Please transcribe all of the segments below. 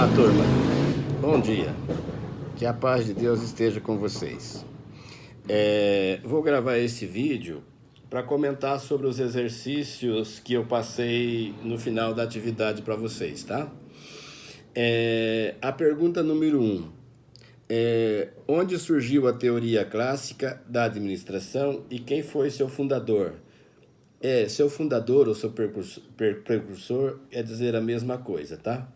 Olá, turma. Bom dia. Que a paz de Deus esteja com vocês. Vou gravar esse vídeo para comentar sobre os exercícios que eu passei no final da atividade para vocês, tá? A pergunta número 1. Onde surgiu a teoria clássica da administração e quem foi seu fundador? Seu fundador ou seu precursor é dizer a mesma coisa, tá?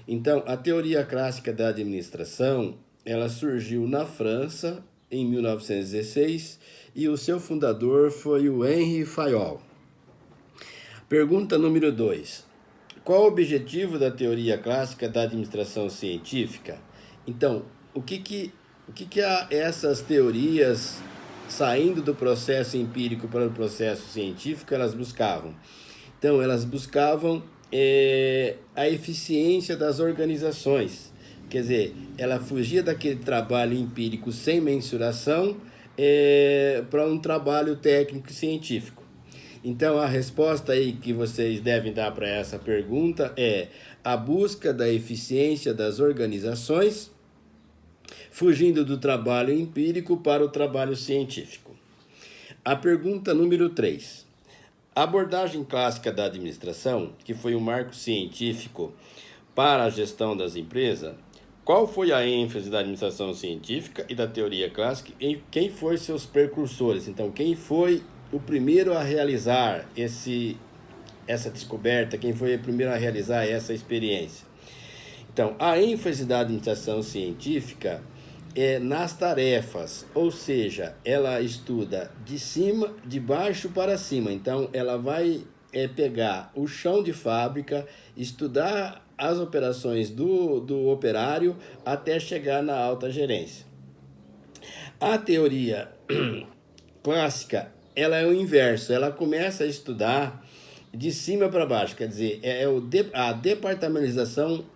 Então, a teoria clássica da administração, ela surgiu na França em 1916 e o seu fundador foi o Henri Fayol. Pergunta número 2. Qual o objetivo da teoria clássica da administração científica? Então, o que essas teorias, saindo do processo empírico para o processo científico, elas buscavam? Então, elas buscavam a eficiência das organizações. Quer dizer, ela fugia daquele trabalho empírico sem mensuração para um trabalho técnico e científico. Então, a resposta aí que vocês devem dar para essa pergunta é a busca da eficiência das organizações, fugindo do trabalho empírico para o trabalho científico. A pergunta número 3. A abordagem clássica da administração, que foi um marco científico para a gestão das empresas, qual foi a ênfase da administração científica e da teoria clássica e quem foram seus precursores? Então, quem foi o primeiro a realizar essa descoberta, quem foi o primeiro a realizar essa experiência? Então, a ênfase da administração científica nas tarefas, ou seja, ela estuda de baixo para cima. Então, ela vai pegar o chão de fábrica, estudar as operações do operário até chegar na alta gerência. A teoria clássica, ela é o inverso, ela começa a estudar de cima para baixo, quer dizer, a departamentalização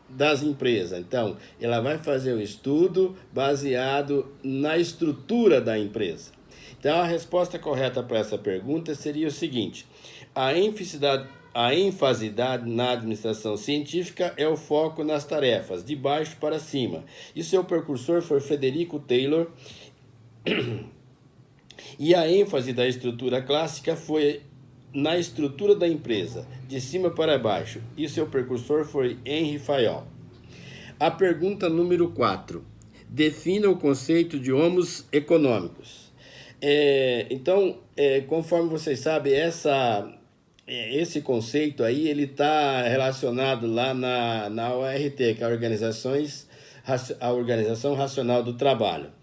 das empresas. Então, ela vai fazer um estudo baseado na estrutura da empresa. Então, a resposta correta para essa pergunta seria o seguinte: a ênfase na administração científica é o foco nas tarefas, de baixo para cima. E seu precursor foi Frederico Taylor. E a ênfase da estrutura clássica foi na estrutura da empresa, de cima para baixo, e seu precursor foi Henri Fayol. A pergunta número 4. Defina o conceito de homos econômicos. Então, conforme vocês sabem, esse conceito aí, ele está relacionado lá na ORT, que é a Organização Racional do Trabalho.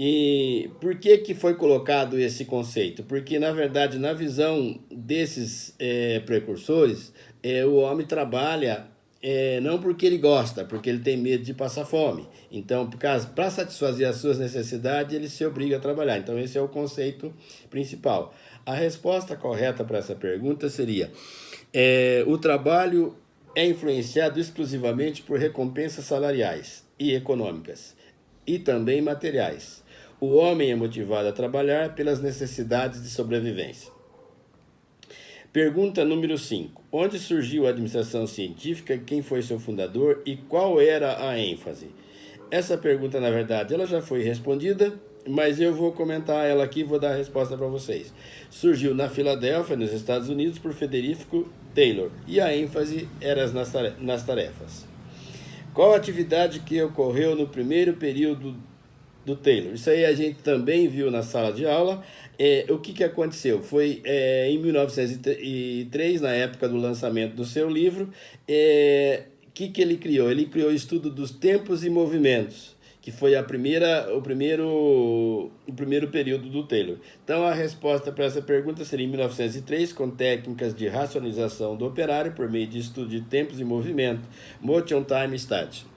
E por que foi colocado esse conceito? Porque, na verdade, na visão desses precursores, o homem trabalha não porque ele gosta, porque ele tem medo de passar fome. Então, para satisfazer as suas necessidades, ele se obriga a trabalhar. Então, esse é o conceito principal. A resposta correta para essa pergunta seria: o trabalho é influenciado exclusivamente por recompensas salariais e econômicas, e também materiais. O homem é motivado a trabalhar pelas necessidades de sobrevivência. Pergunta número 5. Onde surgiu a administração científica, quem foi seu fundador e qual era a ênfase? Essa pergunta, na verdade, ela já foi respondida, mas eu vou comentar ela aqui e vou dar a resposta para vocês. Surgiu na Filadélfia, nos Estados Unidos, por Frederico Taylor, e a ênfase era nas tarefas. Qual a atividade que ocorreu no primeiro período do Taylor? Isso aí a gente também viu na sala de aula. O que aconteceu? Foi em 1903, na época do lançamento do seu livro, que ele criou? Ele criou o estudo dos tempos e movimentos, que foi o primeiro período do Taylor. Então, a resposta para essa pergunta seria em 1903, com técnicas de racionalização do operário por meio de estudo de tempos e movimento, motion time study.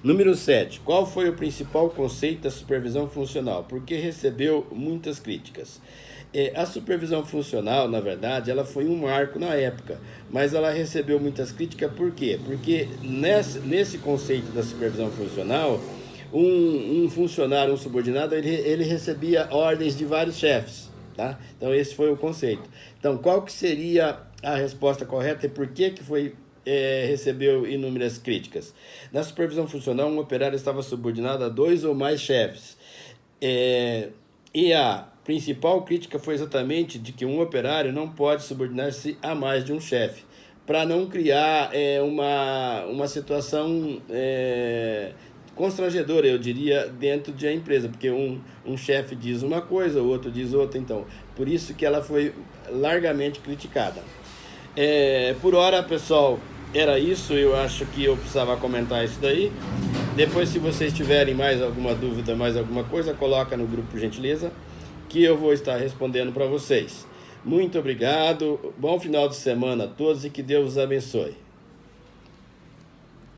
Número 7. Qual foi o principal conceito da supervisão funcional? Porque recebeu muitas críticas. A supervisão funcional, na verdade, ela foi um marco na época, mas ela recebeu muitas críticas. Por quê? Porque nesse conceito da supervisão funcional, um funcionário, um subordinado, ele recebia ordens de vários chefes, tá? Então, esse foi o conceito. Então, qual que seria a resposta correta e por que foi recebeu inúmeras críticas. Na supervisão funcional, um operário estava subordinado a 2 ou mais chefes. E a principal crítica foi exatamente de que um operário não pode subordinar-se a mais de um chefe, para não criar uma situação constrangedora, eu diria, dentro de a empresa, porque um chefe diz uma coisa, o outro diz outra, então, por isso que ela foi largamente criticada. Por hora, pessoal, era isso, eu acho que eu precisava comentar isso daí. Depois, se vocês tiverem mais alguma dúvida, mais alguma coisa, coloca no grupo, por gentileza, que eu vou estar respondendo para vocês. Muito obrigado, bom final de semana a todos e que Deus os abençoe.